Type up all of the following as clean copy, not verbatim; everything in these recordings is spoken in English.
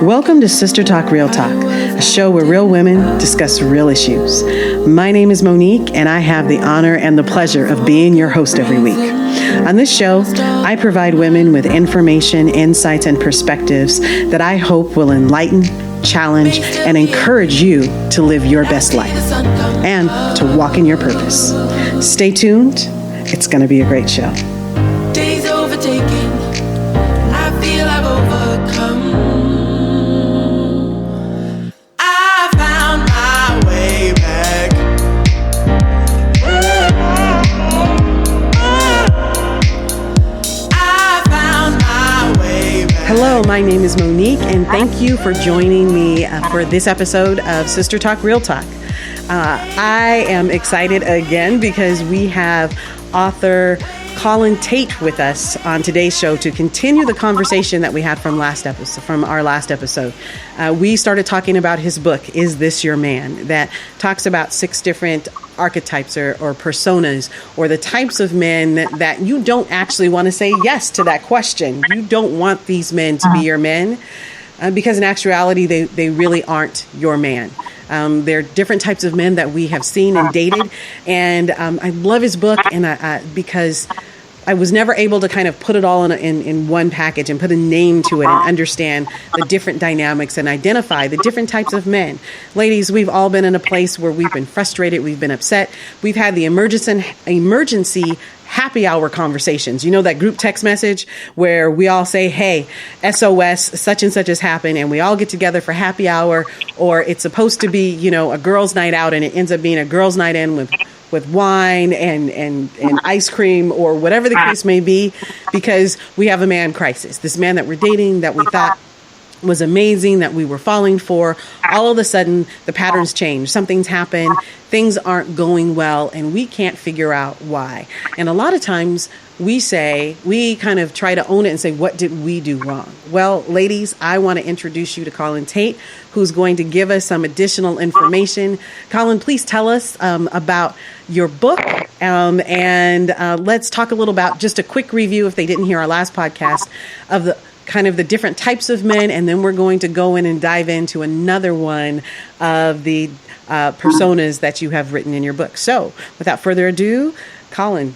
Welcome to Sister Talk Real Talk, a show where real women discuss real issues. My name is Monique, and I have the honor and the pleasure of being your host every week. On this show, I provide women with information, insights, and perspectives that I hope will enlighten, challenge, and encourage you to live your best life and to walk in your purpose. Stay tuned. It's going to be a great show. Days overtaken, I feel I've overcome. I found my way back. I found my way back. Hello, my name is Monique, and thank you for joining me for this episode of Sister Talk Real Talk. I am excited again because we have author Colin Tate with us on today's show to continue the conversation that we had from our last episode. We started talking about his book, Is This Your Man? That talks about 6 different archetypes or personas, or the types of men that you don't actually want to say yes to that question. You don't want these men to be your men because in actuality, they really aren't your man. There are different types of men that we have seen and dated, and I love his book, and because I was never able to kind of put it all in one package and put a name to it and understand the different dynamics and identify the different types of men. Ladies, we've all been in a place where we've been frustrated, we've been upset, we've had the emergency happy hour conversations. You know, that group text message where we all say, hey, SOS, such and such has happened, and we all get together for happy hour, or it's supposed to be, you know, a girls' night out, and it ends up being a girls' night in with wine and ice cream or whatever the case may be, because we have a man crisis. This man that we're dating, that we thought was amazing, that we were falling for, all of a sudden the patterns change. Something's happened, things aren't going well, and we can't figure out why. And a lot of times we kind of try to own it and say, what did we do wrong? Well, ladies, I want to introduce you to Colin Tate, who's going to give us some additional information. Colin, please tell us about your book, and let's talk a little about just a quick review, if they didn't hear our last podcast, of the kind of the different types of men, and then we're going to go in and dive into another one of the personas that you have written in your book. So, without further ado, Colin.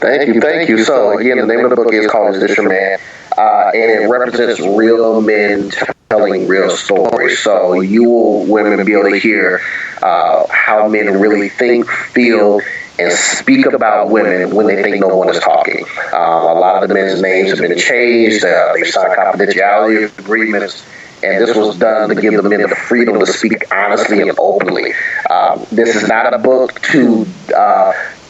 Thank you. So, again, the name of the book is called Is This Your Man? And it represents real men telling real stories. So you women be able to hear how men really think, feel, and speak about women when they think no one is talking. A lot of the men's names have been changed. They've signed confidentiality agreements. And this was done to give the men the freedom to speak honestly and openly. This is not a book to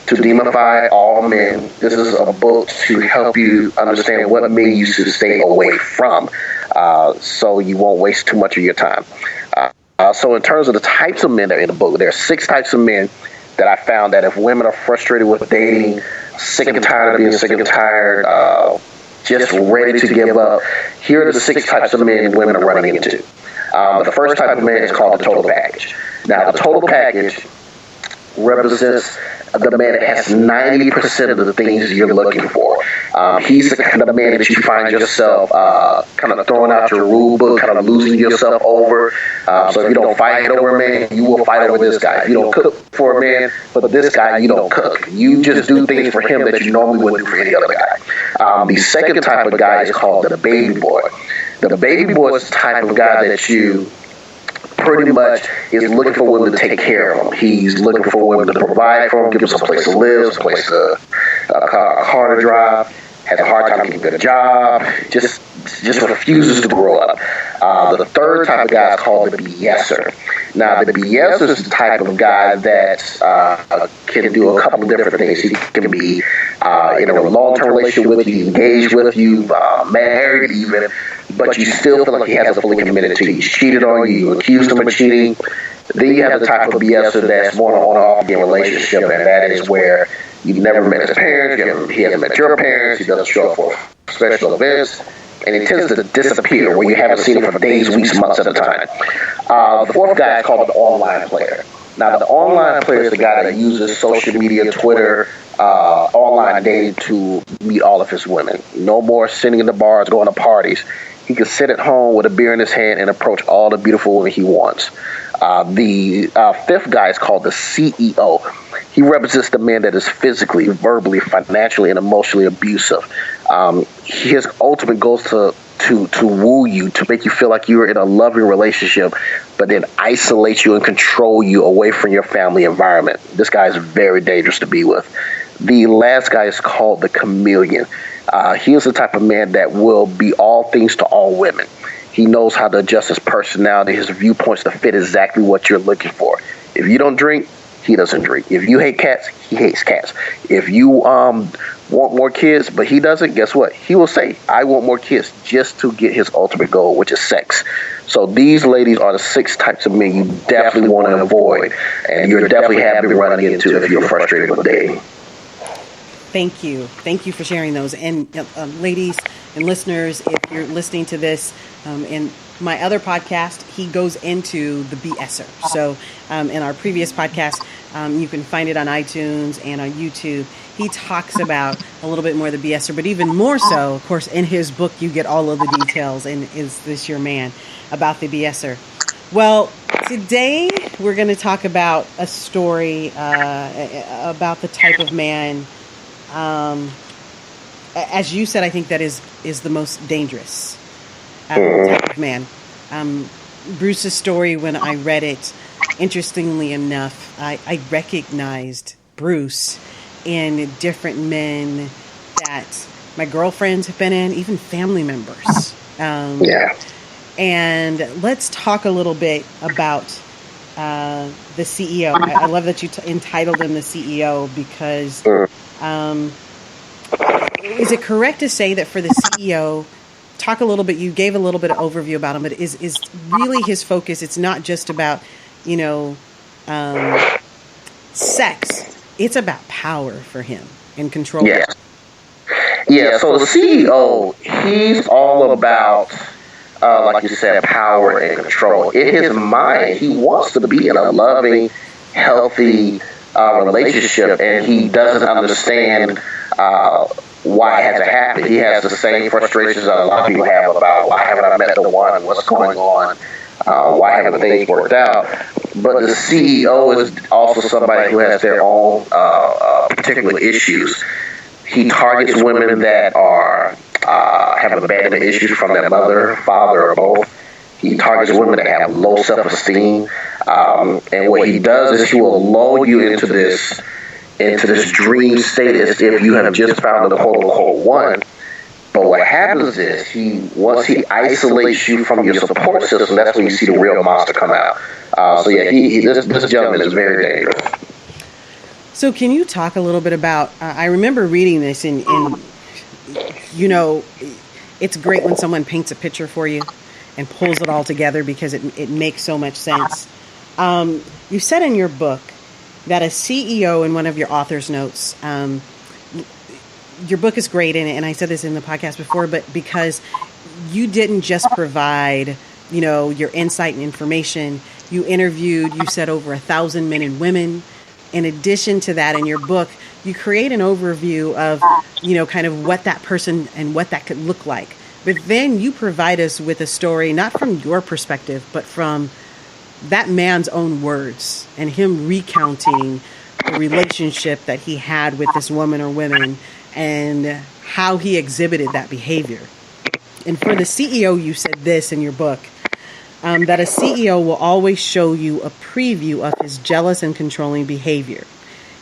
demify all men. This is a book to help you understand what men you should stay away from, so you won't waste too much of your time. So in terms of the types of men that are in the book, there are 6 types of men that I found that if women are frustrated with dating, sick and tired of being sick and tired, just ready to give up, here are the 6 types of men women are running into. The first type of man is called the total package. Now, the total package represents the man that has 90% of the things you're looking for. He's the kind of man that you find yourself kind of throwing out your rule book, kind of losing yourself over. So if you don't fight over a man, you will fight over this guy. If you don't cook for a man, but this guy, you don't cook. You just do things for him that you normally wouldn't do for any other guy. The second type of guy is called the baby boy. The baby boy is the type of guy that you pretty much is looking for women to take care of him. He's looking for women to provide for him, give him some place to live, some place a car to drive, has a hard time getting a job, just refuses to grow up. The third type of guy is called the BSer. Now, the BSer is the type of guy that can do a couple of different things. He can be in a long-term relationship with you, engaged with you, married even, but you still feel like he hasn't fully committed to you. He's cheated on you, accused him of cheating. Then you have the type of BSer that's more on and off again relationship, and that is where you've never met his parents, he hasn't met your parents, he doesn't show up for special events, and he tends to disappear where you haven't seen him for days, weeks, months at a time. The fourth guy is called the online player. Now, the online player is the guy that uses social media, Twitter, online dating to meet all of his women. No more sitting in the bars, going to parties. He can sit at home with a beer in his hand and approach all the beautiful women he wants. The fifth guy is called the CEO. He represents the man that is physically, verbally, financially, and emotionally abusive. His ultimate goal is to woo you, to make you feel like you're in a loving relationship, but then isolate you and control you away from your family environment. This guy is very dangerous to be with. The last guy is called the chameleon. He is the type of man that will be all things to all women. He knows how to adjust his personality, his viewpoints to fit exactly what you're looking for. If you don't drink, he doesn't drink. If you hate cats, he hates cats. If you want more kids, but he doesn't, guess what? He will say, I want more kids, just to get his ultimate goal, which is sex. So these ladies are the 6 types of men you definitely want to avoid, and you're definitely happy running into if you're frustrated with dating. Thank you. Thank you for sharing those. And ladies and listeners, if you're listening to this, in my other podcast, he goes into the BSer. So in our previous podcast, you can find it on iTunes and on YouTube. He talks about a little bit more of the BSer, but even more so, of course, in his book, you get all of the details in Is This Your Man? About the BSer. Well, today we're going to talk about a story about the type of man, as you said, I think that is the most dangerous type of man. Bruce's story, when I read it, interestingly enough, I recognized Bruce in different men that my girlfriends have been in, even family members. And let's talk a little bit about the CEO. I love that you entitled him the CEO because is it correct to say that for the CEO, talk a little bit, you gave a little bit of overview about him, but is really his focus, it's not just about, sex. It's about power for him and control. Yeah. So the CEO, he's all about, like you said, power and control. In his mind, he wants to be in a loving, healthy relationship, and he doesn't understand why it had to happen. He has the same frustrations that a lot of people have about why haven't I met the one, what's going on, why haven't things worked out. But the CEO is also somebody who has their own particular issues. He targets women that are have abandonment issues from their mother, father, or both. He targets women that have low self-esteem. And what he does is he will lull you into this dream state as if you have just found the quote-unquote one. But what happens is once he isolates you from your support system, that's when you see the real monster come out. This gentleman is very dangerous. So can you talk a little bit about, I remember reading this and it's great when someone paints a picture for you and pulls it all together because it makes so much sense. You said in your book that a CEO, in one of your author's notes, your book is great, and I said this in the podcast before, but because you didn't just provide, your insight and information, you interviewed, you said, over 1,000 men and women. In addition to that, in your book, you create an overview of, kind of what that person and what that could look like. But then you provide us with a story, not from your perspective, but from that man's own words and him recounting the relationship that he had with this woman or women and how he exhibited that behavior. And for the CEO, you said this in your book, that a CEO will always show you a preview of his jealous and controlling behavior.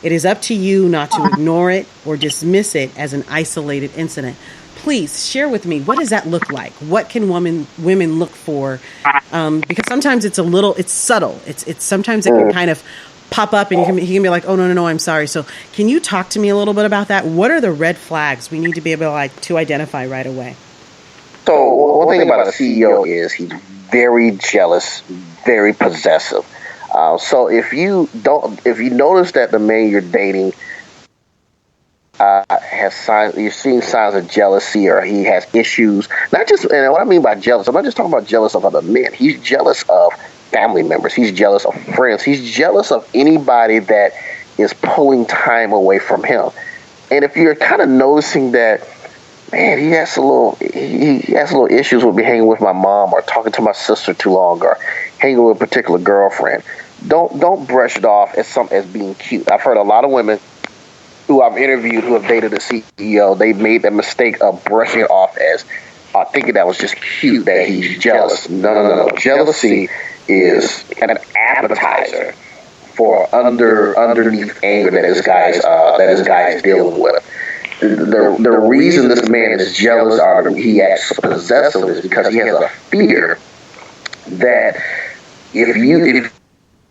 It is up to you not to ignore it or dismiss it as an isolated incident. Please share with me, what does that look like? What can women look for? Because sometimes it's subtle. It's sometimes it can kind of pop up and he can be like, oh, no, I'm sorry. So can you talk to me a little bit about that? What are the red flags we need to be able to identify right away? So one thing about a CEO is he's very jealous, very possessive. So if you notice that the man you're dating you're seeing signs of jealousy, or he has issues, and what I mean by jealous, I'm not just talking about jealous of other men. He's jealous of family members. He's jealous of friends. He's jealous of anybody that is pulling time away from him. And if you're kind of noticing that man, he has a little issues with me hanging with my mom or talking to my sister too long or hanging with a particular girlfriend. Don't brush it off as being cute. I've heard a lot of women who I've interviewed who have dated a CEO, they've made the mistake of brushing it off as thinking that was just cute, that he's jealous. No. Jealousy is an appetizer for underneath anger that this guy is dealing with. The reason this man is jealous or he acts possessive is because he has a fear that if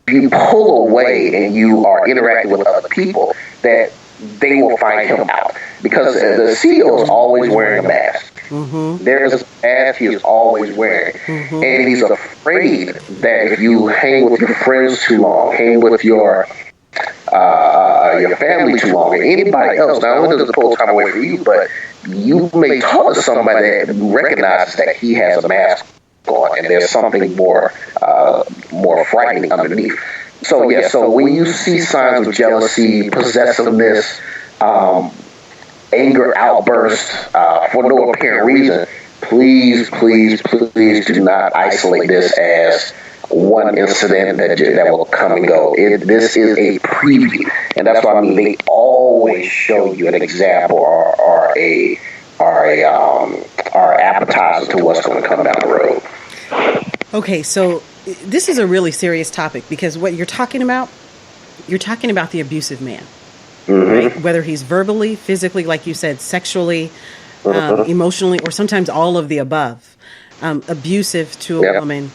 you pull away and you are interacting with other people, that they will find him out. Because the CEO is always wearing a mask. Mm-hmm. There is a mask he is always wearing. Mm-hmm. And he's afraid that if you hang with your friends too long, hang with your family too long, and anybody else, not only does it pull time away from you, but you may talk to somebody that recognizes that he has a mask on, and there's something more frightening underneath. So when you see signs of jealousy, possessiveness, anger outbursts for no apparent reason, please do not isolate this as one incident that will come and go. This is a preview, and that's what I mean. They always show you an example or appetizer to what's going to come down the road. Okay, so this is a really serious topic because what you're talking about the abusive man, mm-hmm. right? Whether he's verbally, physically, like you said, sexually, emotionally, or sometimes all of the above, abusive to a woman.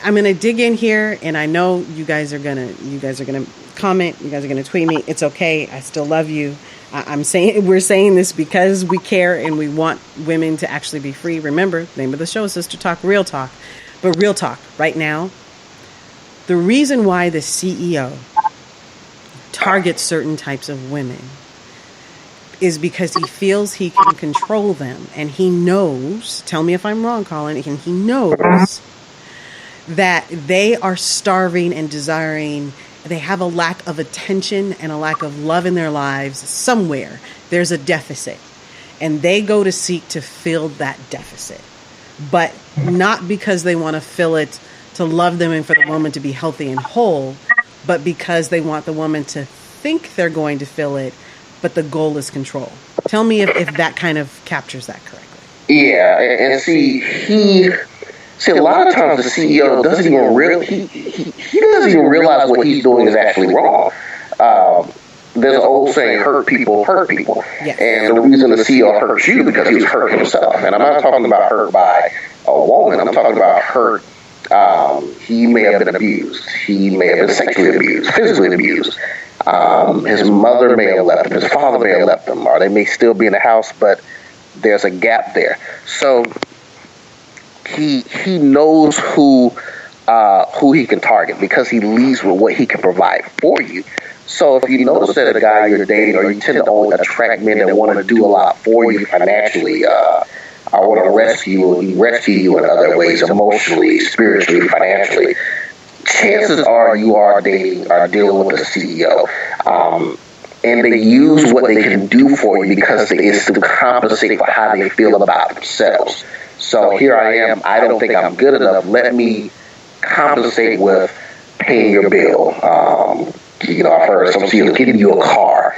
I'm going to dig in here, and I know you guys are going to comment, you guys are going to tweet me. It's okay. I still love you. We're saying this because we care and we want women to actually be free. Remember, the name of the show is Sister Talk, Real Talk. But real talk, right now, the reason why the CEO targets certain types of women is because he feels he can control them. And he knows, tell me if I'm wrong, Colin, and he knows that they are starving and desiring. They have a lack of attention and a lack of love in their lives. Somewhere there's a deficit, and they go to seek to fill that deficit, but not because they want to fill it to love them and for the woman to be healthy and whole, but because they want the woman to think they're going to fill it, but the goal is control. Tell me if that kind of captures that correctly. Yeah, and see, a lot of times the CEO doesn't even he doesn't even realize what he's doing is actually wrong. There's an old saying, hurt people. Yes. And the reason the CEO hurts you because he was hurt himself. And I'm not talking about hurt by a woman. I'm talking about hurt. He may have been abused. He may have been sexually abused, physically abused. His mother may have left him. His father may have left him. Or they may still be in the house, but there's a gap there. So he knows who he can target because he leads with what he can provide for you. So if you notice that a guy you're dating, or you tend to only attract men that want to do a lot for you financially, or want to rescue you in other ways, emotionally, spiritually, financially, chances are you are dealing with a CEO. And they use what they can do for you because it's to compensate for how they feel about themselves. So here I am. I don't think I'm good enough. Let me compensate with paying your bill. I've heard some CEOs giving you a car.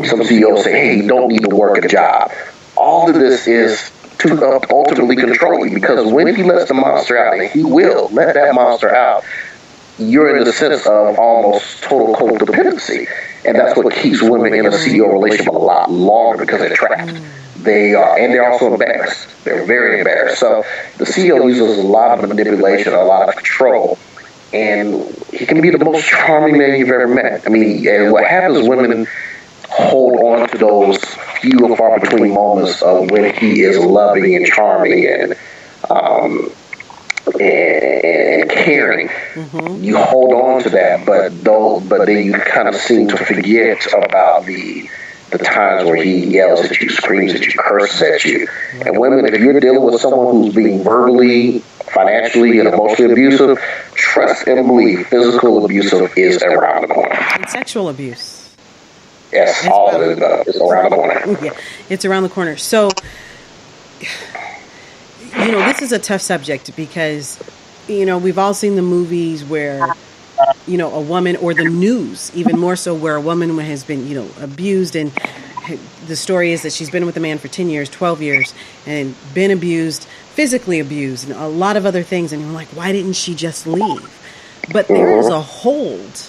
Some CEOs say, hey, you don't need to work a job. All of this is to ultimately control you, because when he lets the monster out, and he will let that monster out, you're in the sense of almost total codependency. And that's what keeps women in a CEO relationship a lot longer, because they're trapped. They're also embarrassed. They're very embarrassed. So the CEO uses a lot of manipulation, a lot of control, and he can be the most charming man you've ever met. I mean, and what happens is women hold on to those few and far between moments of when he is loving and charming and caring. Mm-hmm. You hold on to that, but then you kind of seem to forget about the times where he yells at you, screams at you, curses at you. And women, if you're dealing with someone who's being verbally, financially, and emotionally abusive, trust and believe physical abuse is around the corner. And sexual abuse. Yes, all of it is around the corner. Yeah, it's around the corner. So, this is a tough subject because, we've all seen the movies where, a woman, or the news, even more so, where a woman has been, abused, and the story is that she's been with a man for 10 years, 12 years, and been abused, physically abused, and a lot of other things. And you're like, why didn't she just leave? But there is a hold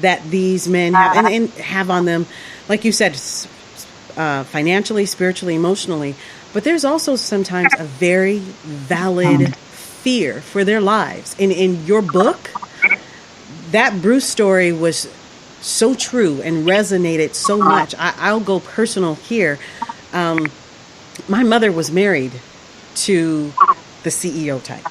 that these men have, and have on them, like you said, financially, spiritually, emotionally. But there's also sometimes a very valid fear for their lives. In your book, that Bruce story was so true and resonated so much. I'll go personal here. My mother was married to the CEO type.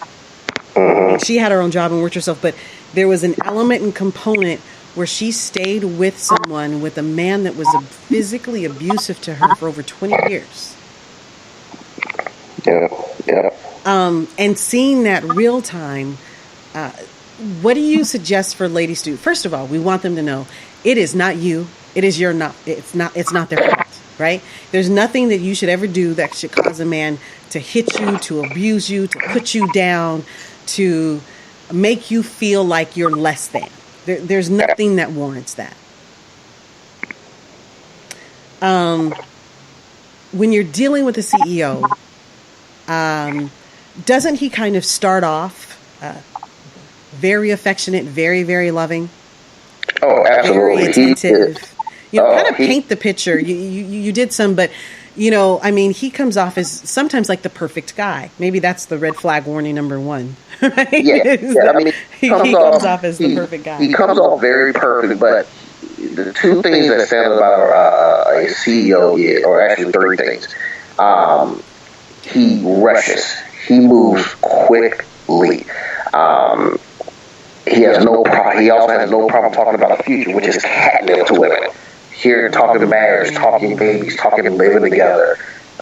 She had her own job and worked herself, but there was an element and component where she stayed with someone, with a man that was physically abusive to her for over 20 years. Yeah. And seeing that real time, what do you suggest for ladies to do? First of all, we want them to know it is not you. It is your not. It's not their fault, right? There's nothing that you should ever do that should cause a man to hit you, to abuse you, to put you down, to make you feel like you're less than. There's nothing that warrants that. When you're dealing with a CEO, doesn't he kind of start off very affectionate, very, very loving? Oh, absolutely. Very attentive. Kind of paint the picture. You did some, but he comes off as sometimes like the perfect guy. Maybe that's the red flag warning number one, right? Yeah. He comes off as the perfect guy. He comes off very perfect, but the two things that stand about a CEO is, or actually three things. He rushes. He moves quickly. He has no problem. He also has no problem talking about the future, which is catnip to women. Here, talking marriage, talking babies, talking living together,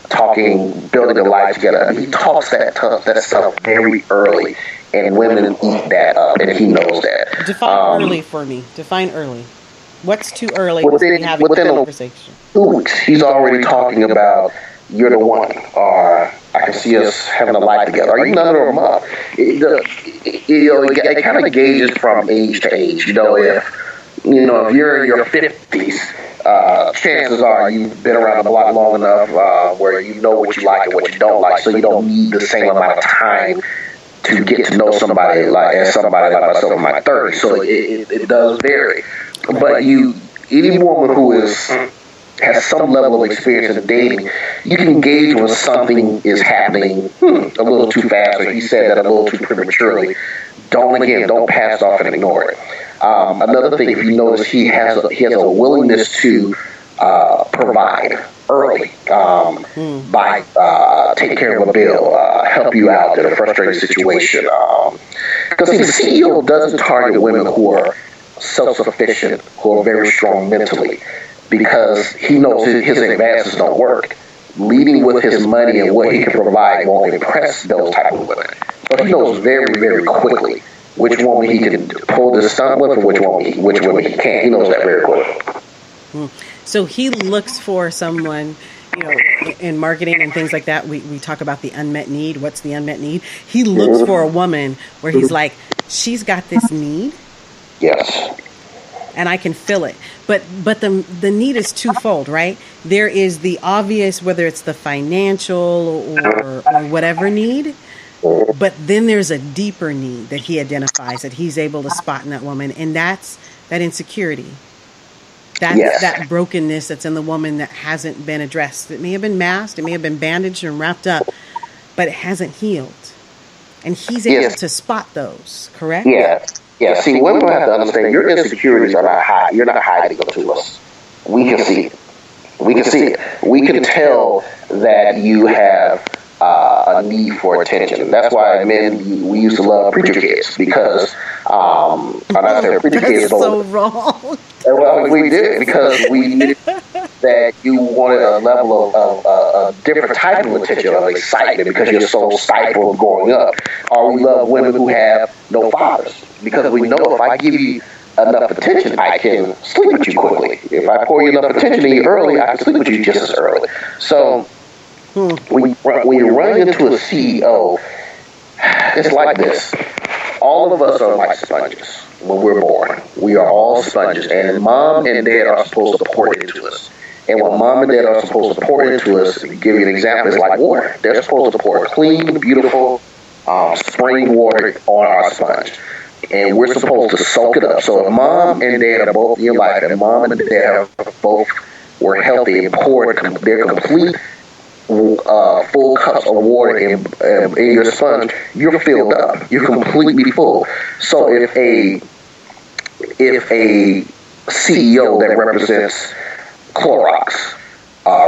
talking building a life together. He talks that stuff very early, and women eat that up, and he knows that. Define early for me. Define early. What's too early within having a conversation? 2 weeks, he's already talking about, you're the one, or I can see us having a life together, or even under a month. It kind of gauges from age to age. If you're in your 50s, chances are you've been around the block long enough where you know what you like and what you don't like, so you don't need the same amount of time to get to know somebody like myself in my 30s. So it does vary. But any woman who has some level of experience in dating, you can gauge when something is happening a little too fast, or he said that a little too prematurely. Don't pass off and ignore it. Another thing, if you notice, he has a willingness to provide early by taking care of a bill, help you out in a frustrating situation. Because the CEO doesn't target women who are self-sufficient, who are very strong mentally, because he knows his advances don't work. Leading with his money and what he can provide won't impress those type of women. But he knows very, very quickly which woman he can pull this stunt with and which woman he can't. He knows that very quickly. So he looks for someone, in marketing and things like that, we talk about the unmet need. What's the unmet need? He looks for a woman where he's like, she's got this need. Yes. And I can fill it. But the need is twofold, right? There is the obvious, whether it's the financial or whatever need, but then there's a deeper need that he identifies, that he's able to spot in that woman, and that's that insecurity. That's that brokenness that's in the woman that hasn't been addressed. It may have been masked, it may have been bandaged and wrapped up, but it hasn't healed. And he's able to spot those, correct? Yeah, see, women have to understand your insecurities are not hiding. You're not hiding them to us. We can see it. We can tell that you have a need for attention. That's why men, we used to love preacher kids, because I'm not saying preacher kids, but so wrong. Well, we did, because we knew that you wanted a level of a different type of attention, of excitement, because you're so stifled growing up. Or we love women who have no fathers, because we know if I give you enough attention, I can sleep with you quickly. If I pour you enough attention to you early, I can sleep with you just as early. So when you run into a CEO, it's like this. All of us are like sponges when we're born. We are all sponges, and mom and dad are supposed to pour into us. And what mom and dad are supposed to pour into us, to give you an example, is like water. They're supposed to pour clean, beautiful spring water on our sponge. And we're supposed to soak it up. So if mom and dad are both in your life, and mom and dad both were healthy and poured their complete full cups of water in your sponge, you're filled up. You're completely full. So if a CEO that represents Clorox,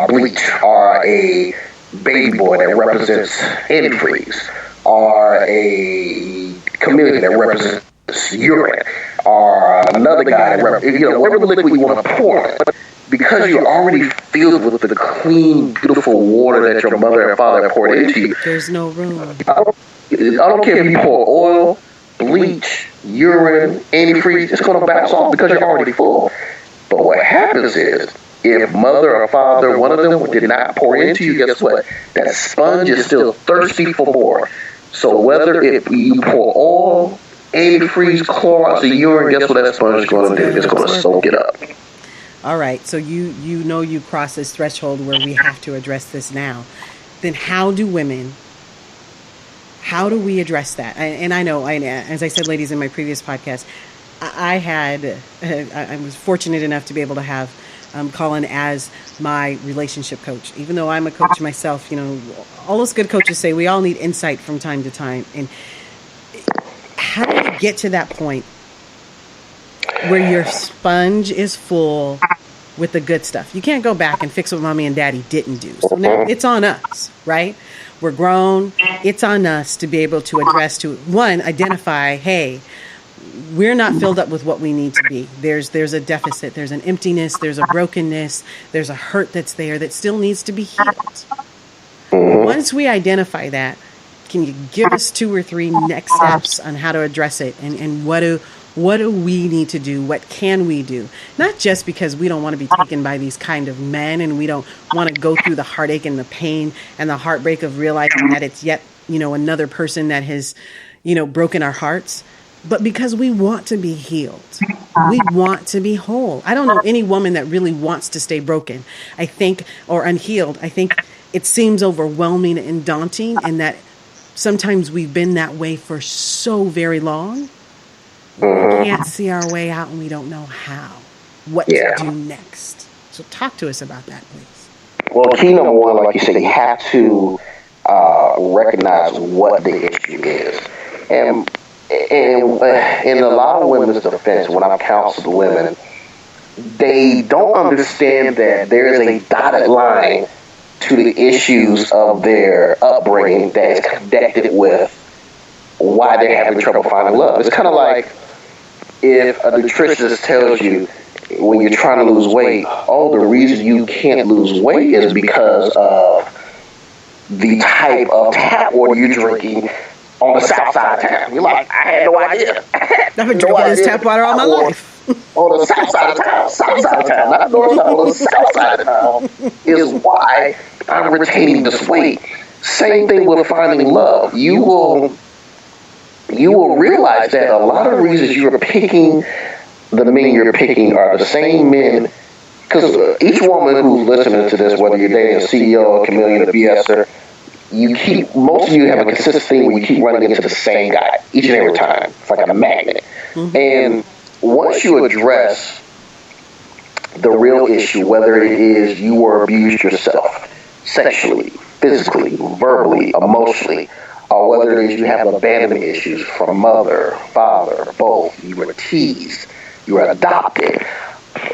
bleach, or a baby boy that represents antifreeze, or a chameleon that represents urine, or another guy that represents, whatever liquid you want to pour in, because you're already filled with the clean, beautiful water that your mother and father poured into you. There's no room. I don't care if you pour oil, bleach, urine, antifreeze, it's going to bounce off because you're already full. But what happens is, if mother or father, one of them, did not pour into you, guess what? That sponge is still thirsty for more. So whether if you pour oil, antifreeze, Clorox, or urine, guess what that sponge is going to do? It's going to soak it up. All right, so you cross this threshold where we have to address this now. Then how do we address that? And I know, as I said, ladies, in my previous podcast, I was fortunate enough to be able to have Colin as my relationship coach. Even though I'm a coach myself, all those good coaches say we all need insight from time to time. And how do you get to that point where your sponge is full with the good stuff? You can't go back and fix what mommy and daddy didn't do. So now it's on us, right? We're grown. It's on us to be able to identify, hey, we're not filled up with what we need to be. There's a deficit. There's an emptiness. There's a brokenness. There's a hurt that's there that still needs to be healed. Once we identify that, can you give us 2 or 3 next steps on how to address it? And what do we need to do? What can we do? Not just because we don't want to be taken by these kind of men, and we don't want to go through the heartache and the pain and the heartbreak of realizing that it's yet, another person that has, broken our hearts, but because we want to be healed. We want to be whole. I don't know any woman that really wants to stay broken, or unhealed. I think it seems overwhelming and daunting, and that sometimes we've been that way for so very long. We can't see our way out, and we don't know what to do next. So talk to us about that, please. Well, key number one, like you said, you have to recognize what the issue is. And in a lot of women's defense, when I've counseled women, they don't understand that there is a dotted line to the issues of their upbringing that is connected with why they're having trouble finding love. It's kind of like if a nutritionist tells you when you're trying to lose weight, the reason you can't lose weight is because of the type of tap water you're drinking on the south side of town. You're like, I had no idea. I've been drinking this tap water all my life. On the south side of town, not north side, on the south side of town is why I'm retaining this weight. Same thing with finding love. You will realize that a lot of the reasons you're picking the men you're picking are the same men, because each woman who's listening to this, whether you're dating a CEO, a chameleon, a BSer, most of you have a consistent thing where you keep running into the same guy each and every time. It's like a magnet. And once you address the real issue, whether it is you were abused yourself, sexually, physically, verbally, emotionally, or whether it is you have abandonment issues from mother, father, both, you were teased, you were adopted.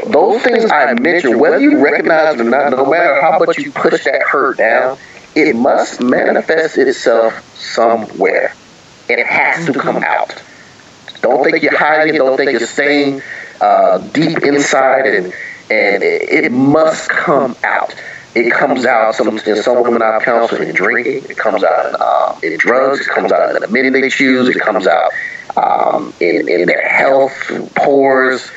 Those things I mentioned, whether you recognize it or not, no matter how much you push that hurt down, it must manifest itself somewhere. It has to come out. Don't think you're hiding it. Don't think you're staying deep inside, and it must come out. it comes out in some women I've counseled in drinking. It comes out in drugs. It comes out in the men they choose. It comes out in their health, pores,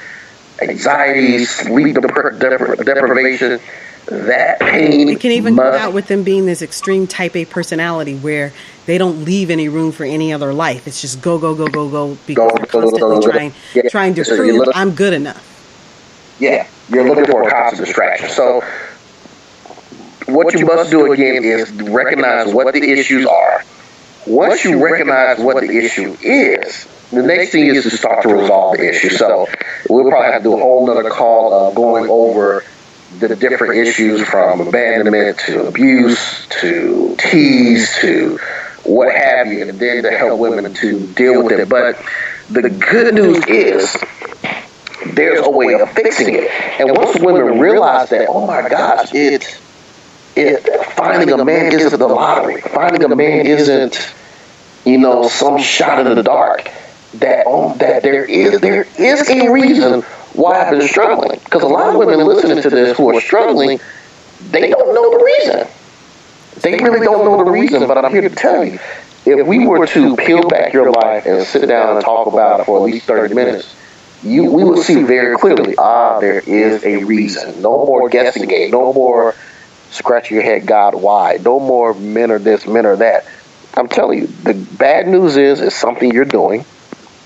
anxiety, sleep deprivation. That pain. It can even come out with them being this extreme type A personality where they don't leave any room for any other life. It's just go because they're constantly trying to prove I'm good enough. Yeah, you're looking for a constant distraction. So what you must do again is recognize what the issues are. Once you recognize what the issue is, the next thing is to start to resolve the issue. So we'll probably have to do a whole nother call of going over the different issues from abandonment to abuse to tease to what have you, and then to help women to deal with it. But the good news is there's a way of fixing it. And once women realize that, oh my gosh, finding a man isn't the lottery. Finding a man isn't, some shot in the dark. That there is a reason why I've been struggling. Because a lot of women listening to this who are struggling, they don't know the reason. They really don't know the reason, but I'm here to tell you, if we were to peel back your life and sit down and talk about it for at least 30 minutes, we would see very clearly, there is a reason. No more guessing game. No more scratch your head, God, why? No more men are this, men are that. I'm telling you, the bad news is it's something you're doing.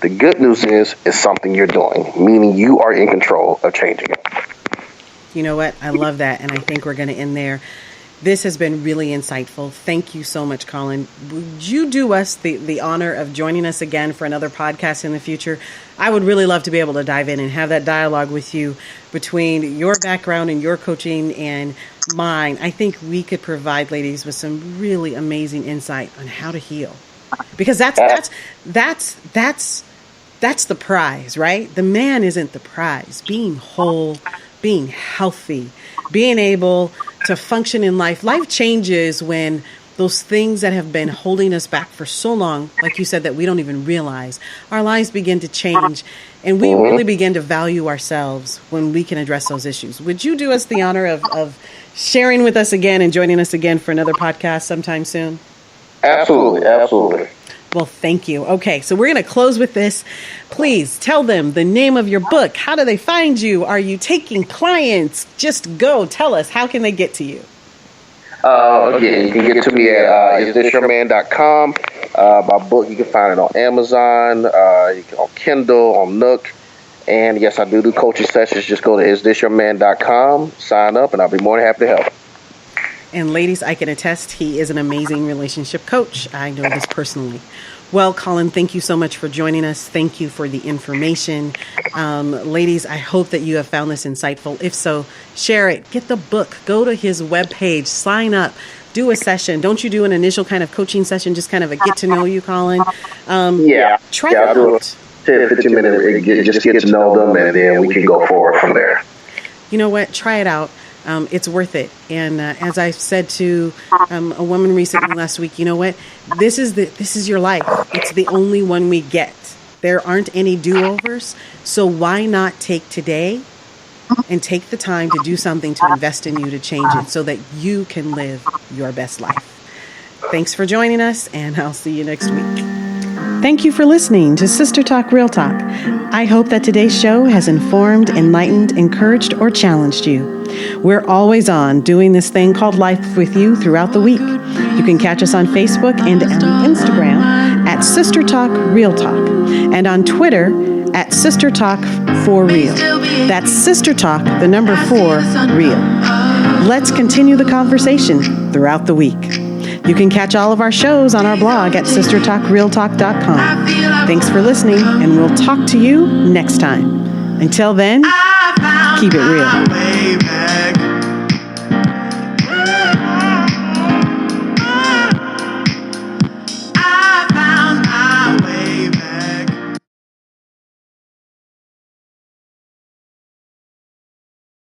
The good news is it's something you're doing, meaning you are in control of changing it. You know what? I love that, and I think we're going to end there. This has been really insightful. Thank you so much, Colin. Would you do us the honor of joining us again for another podcast in the future? I would really love to be able to dive in and have that dialogue with you between your background and your coaching and mine. I think we could provide ladies with some really amazing insight on how to heal. Because that's the prize, right? The man isn't the prize. Being whole, being healthy, being able to function in life. Life changes when those things that have been holding us back for so long, like you said, that we don't even realize, our lives begin to change, and we really begin to value ourselves when we can address those issues. Would you do us the honor of sharing with us again and joining us again for another podcast sometime soon? Absolutely. Well, thank you. Okay, so we're going to close with this. Please tell them the name of your book. How do they find you? Are you taking clients? Just go. Tell us. How can they get to you? Again, you can get to me at isthisyourman.com. My book, you can find it on Amazon, on Kindle, on Nook. And yes, I do coaching sessions. Just go to isthisyourman.com, sign up, and I'll be more than happy to help. And ladies, I can attest, he is an amazing relationship coach. I know this personally. Well, Colin, thank you so much for joining us. Thank you for the information. Ladies, I hope that you have found this insightful. If so, share it. Get the book. Go to his webpage. Sign up. Do a session. Don't you do an initial kind of coaching session, just kind of a get to know you, Colin? Try it out. 10-15 minutes, just get to know them, and then we can go forward from there. You know what? Try it out. It's worth it. And as I said to a woman recently last week, you know what? This is your life. It's the only one we get. There aren't any do-overs. So why not take today and take the time to do something to invest in you to change it so that you can live your best life. Thanks for joining us, and I'll see you next week. Thank you for listening to Sister Talk Real Talk. I hope that today's show has informed, enlightened, encouraged, or challenged you. We're always on doing this thing called life with you throughout the week. You can catch us on Facebook and on Instagram at Sister Talk Real Talk, and on Twitter at Sister Talk for Real. That's Sister Talk, the number 4, real. Let's continue the conversation throughout the week. You can catch all of our shows on our blog at sistertalkrealtalk.com. Thanks for listening, and we'll talk to you next time. Until then, keep it real.